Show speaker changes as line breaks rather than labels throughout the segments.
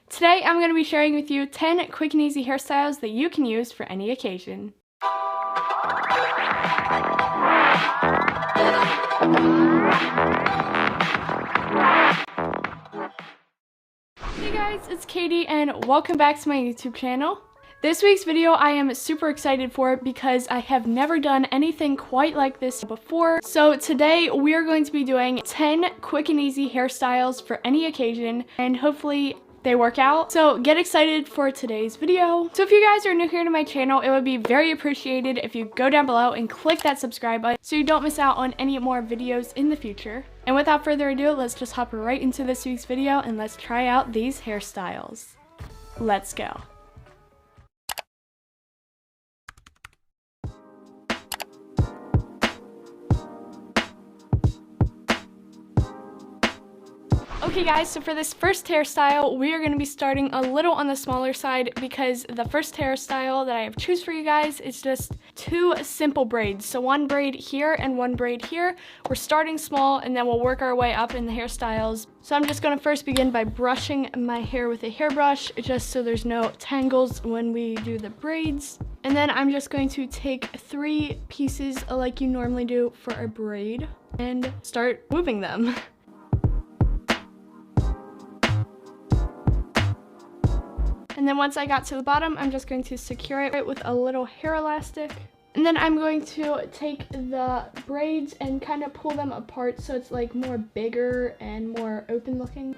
Today I'm going to be sharing with you 10 quick and easy hairstyles that you can use for any occasion. Hey guys, it's Katie and welcome back to my YouTube channel. This week's video I am super excited for because I have never done anything quite like this before. So today we are going to be doing 10 quick and easy hairstyles for any occasion, and hopefully they work out. So get excited for today's video. So if you guys are new here to my channel, it would be very appreciated if you go down below and click that subscribe button so you don't miss out on any more videos in the future. And without further ado, let's just hop right into this week's video and let's try out these hairstyles. Let's go. Okay guys, so for this first hairstyle, we are going to be starting a little on the smaller side because the first hairstyle that I have choose for you guys is just two simple braids. So one braid here and one braid here. We're starting small and then we'll work our way up in the hairstyles. So I'm just going to first begin by brushing my hair with a hairbrush just so there's no tangles when we do the braids. And then I'm just going to take 3 pieces like you normally do for a braid and start moving them. And then once I got to the bottom, I'm just going to secure it with a little hair elastic. And then I'm going to take the braids and kind of pull them apart so it's like more bigger and more open looking.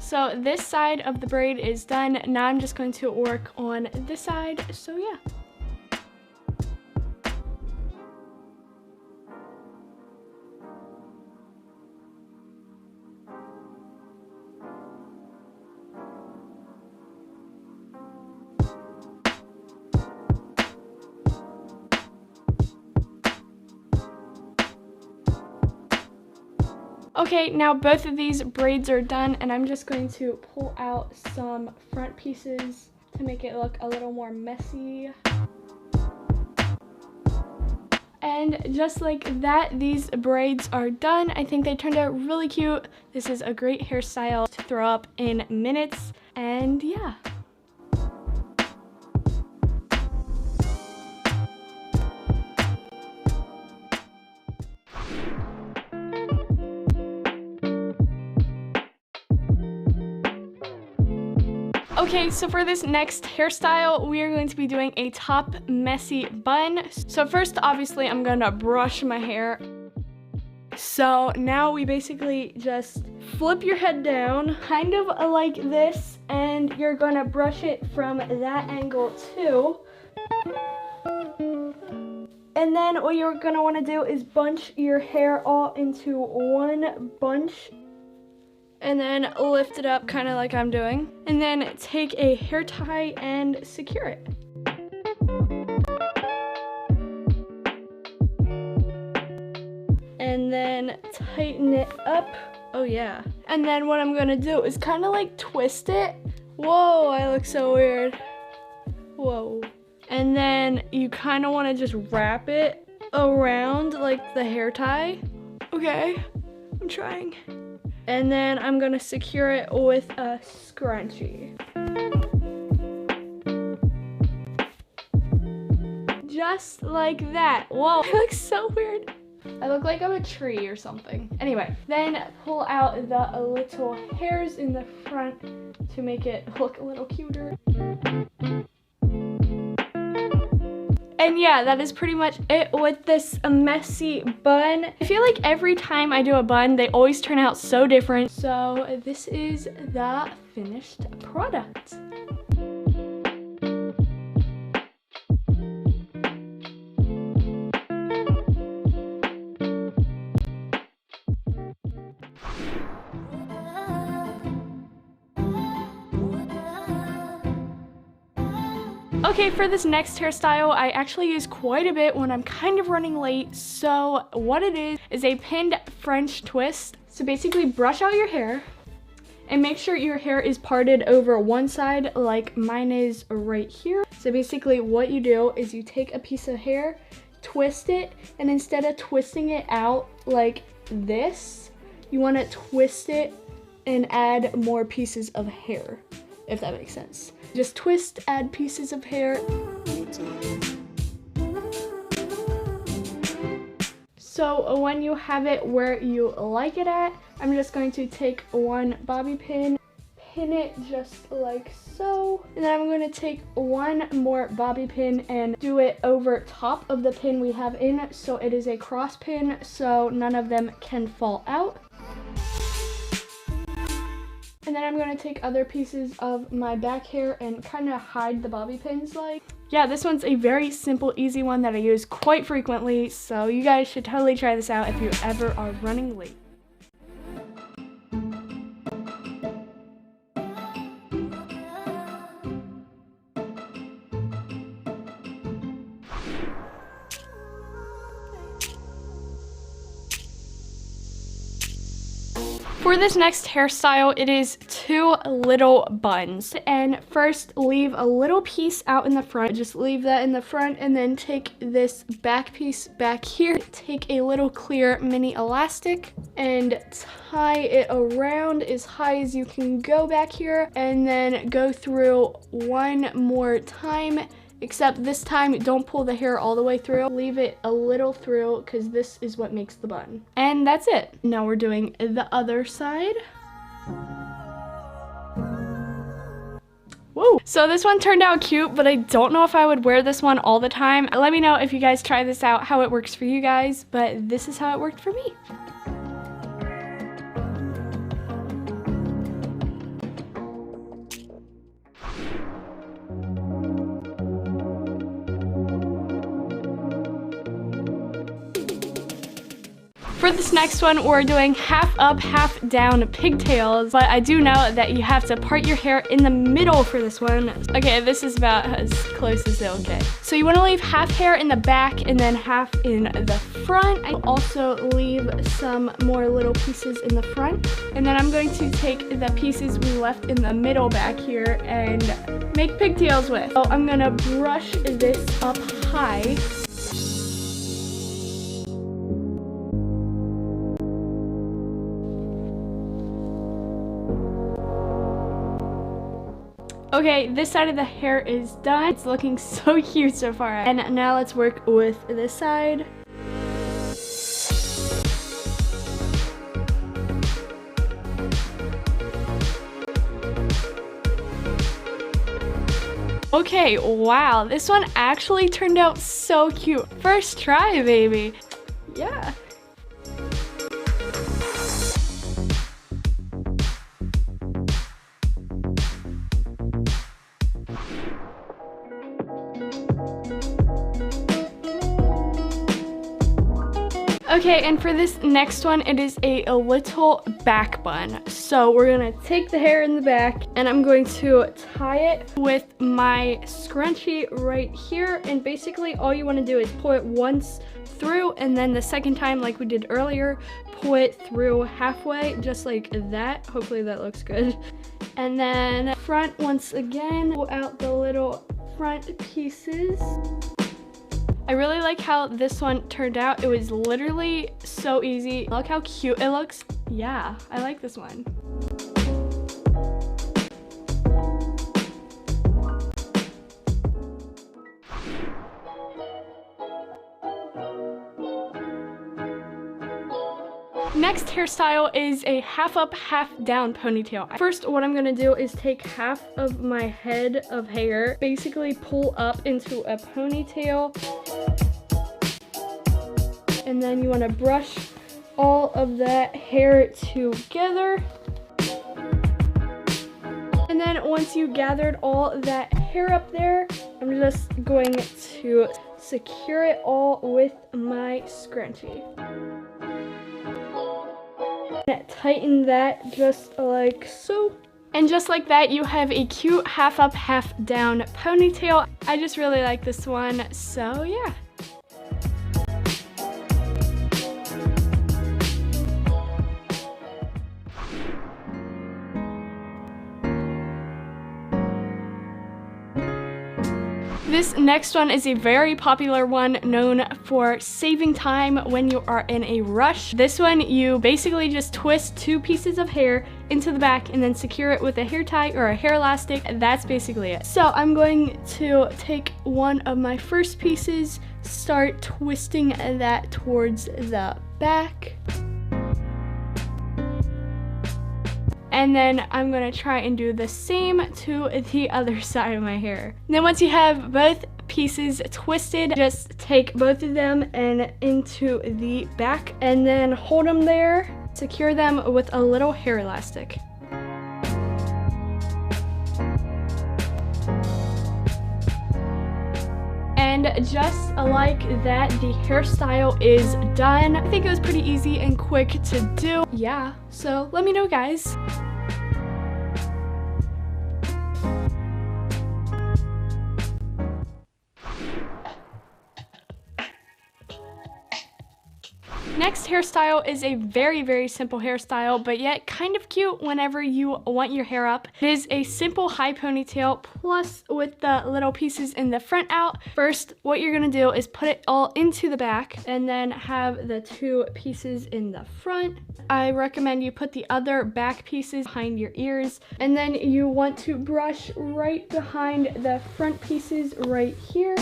So this side of the braid is done. Now I'm just going to work on this side. So yeah. Okay, now both of these braids are done and I'm just going to pull out some front pieces to make it look a little more messy. And just like that, these braids are done. I think they turned out really cute. This is a great hairstyle to throw up in minutes, and yeah. Okay, so for this next hairstyle, we are going to be doing a top messy bun. So first, obviously, I'm gonna brush my hair. So now we basically just flip your head down, kind of like this, and you're gonna brush it from that angle too. And then what you're gonna wanna do is bunch your hair all into one bunch. And then lift it up kind of like I'm doing. And then take a hair tie and secure it. And then tighten it up. Oh yeah. And then what I'm gonna do is kind of like twist it. Whoa, I look so weird. Whoa. And then you kind of want to just wrap it around like the hair tie. Okay, I'm trying. And then I'm gonna secure it with a scrunchie. Just like that. Whoa, it looks so weird. I look like I'm a tree or something. Anyway, then pull out the little hairs in the front to make it look a little cuter. And yeah, that is pretty much it with this messy bun. I feel like every time I do a bun, they always turn out so different. So this is the finished product. Okay, for this next hairstyle, I actually use quite a bit when I'm kind of running late. So what it is a pinned French twist. So basically brush out your hair and make sure your hair is parted over one side like mine is right here. So basically what you do is you take a piece of hair, twist it, and instead of twisting it out like this, you want to twist it and add more pieces of hair, if that makes sense. Just twist, add pieces of hair. So when you have it where you like it at, I'm just going to take one bobby pin, pin it just like so, and then I'm going to take one more bobby pin and do it over top of the pin we have in, so it is a cross pin so none of them can fall out. And then I'm going to take other pieces of my back hair and kind of hide the bobby pins like. Yeah, this one's a very simple, easy one that I use quite frequently, so you guys should totally try this out if you ever are running late. For this next hairstyle, it is 2 little buns. And first, leave a little piece out in the front. Just leave that in the front and then take this back piece back here. Take a little clear mini elastic and tie it around as high as you can go back here. And then go through one more time. Except this time, don't pull the hair all the way through. Leave it a little through because this is what makes the bun. And that's it. Now we're doing the other side. Whoa. So this one turned out cute, but I don't know if I would wear this one all the time. Let me know if you guys try this out, how it works for you guys, but this is how it worked for me. For this next one, we're doing half up, half down pigtails, but I do know that you have to part your hair in the middle for this one. Okay, this is about as close as it'll get. So you want to leave half hair in the back and then half in the front. I also leave some more little pieces in the front. And then I'm going to take the pieces we left in the middle back here and make pigtails with. So I'm gonna brush this up high. Okay, this side of the hair is done. It's looking so cute so far. And now let's work with this side. Okay, wow, this one actually turned out so cute. First try, baby. Yeah. Okay, and for this next one, it is a little back bun. So we're gonna take the hair in the back and I'm going to tie it with my scrunchie right here. And basically all you wanna do is pull it once through and then the second time, like we did earlier, pull it through halfway, just like that. Hopefully that looks good. And then front once again, pull out the little front pieces. I really like how this one turned out. It was literally so easy. Look how cute it looks. Yeah, I like this one. Next hairstyle is a half up, half down ponytail. First, what I'm gonna do is take half of my head of hair, basically pull up into a ponytail. And then you wanna brush all of that hair together. And then once you gathered all that hair up there, I'm just going to secure it all with my scrunchie. Tighten that just like so. And just like that, you have a cute half up, half down ponytail. I just really like this one, so yeah. This next one is a very popular one known for saving time when you are in a rush. This one, you basically just twist 2 pieces of hair into the back and then secure it with a hair tie or a hair elastic. That's basically it. So I'm going to take one of my first pieces, start twisting that towards the back. And then I'm gonna try and do the same to the other side of my hair. And then once you have both pieces twisted, just take both of them and into the back and then hold them there, secure them with a little hair elastic. And just like that, the hairstyle is done. I think it was pretty easy and quick to do. Yeah, so let me know, guys. Next hairstyle is a very, very simple hairstyle, but yet kind of cute whenever you want your hair up. It is a simple high ponytail, plus with the little pieces in the front out. First, what you're gonna do is put it all into the back and then have the 2 pieces in the front. I recommend you put the other back pieces behind your ears, and then you want to brush right behind the front pieces right here.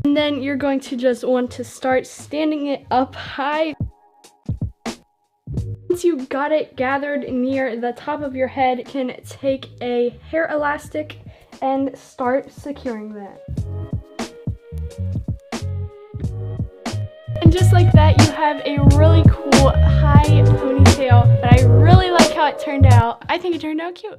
And then you're going to just want to start standing it up high. Once you got it gathered near the top of your head, you can take a hair elastic and start securing that. And just like that, you have a really cool high ponytail, but I really like how it turned out. I think it turned out cute.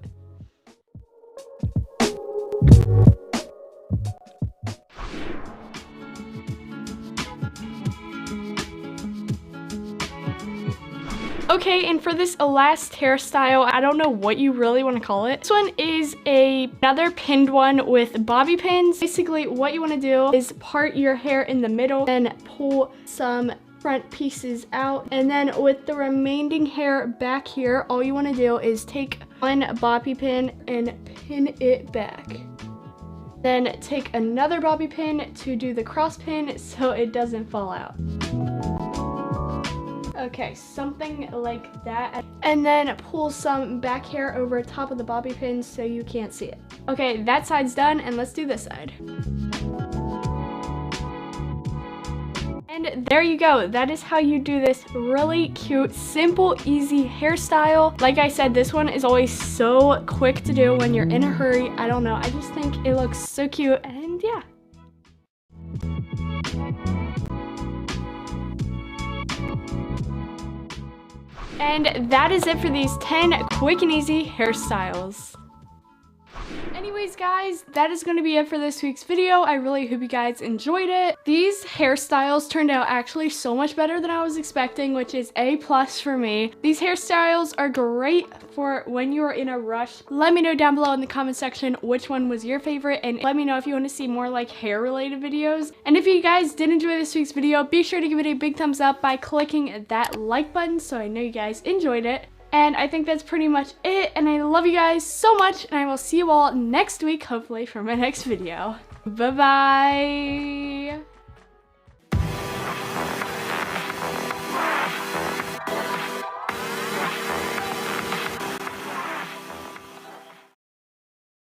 Okay, and for this last hairstyle, I don't know what you really want to call it. This one is another pinned one with bobby pins. Basically, what you want to do is part your hair in the middle and pull some front pieces out. And then with the remaining hair back here, all you want to do is take one bobby pin and pin it back. Then take another bobby pin to do the cross pin so it doesn't fall out. Okay, something like that. And then pull some back hair over top of the bobby pins so you can't see it. Okay, that side's done, and let's do this side. And there you go. That is how you do this really cute, simple, easy hairstyle. Like I said, this one is always so quick to do when you're in a hurry. I don't know. I just think it looks so cute, and yeah. And that is it for these 10 quick and easy hairstyles. Anyways, guys, that is going to be it for this week's video. I really hope you guys enjoyed it. These hairstyles turned out actually so much better than I was expecting, which is A+ for me. These hairstyles are great for when you're in a rush. Let me know down below in the comment section which one was your favorite, and let me know if you want to see more like hair related videos. And if you guys did enjoy this week's video, be sure to give it a big thumbs up by clicking that like button so I know you guys enjoyed it. And I think that's pretty much it, and I love you guys so much, and I will see you all next week, hopefully, for my next video. Bye-bye!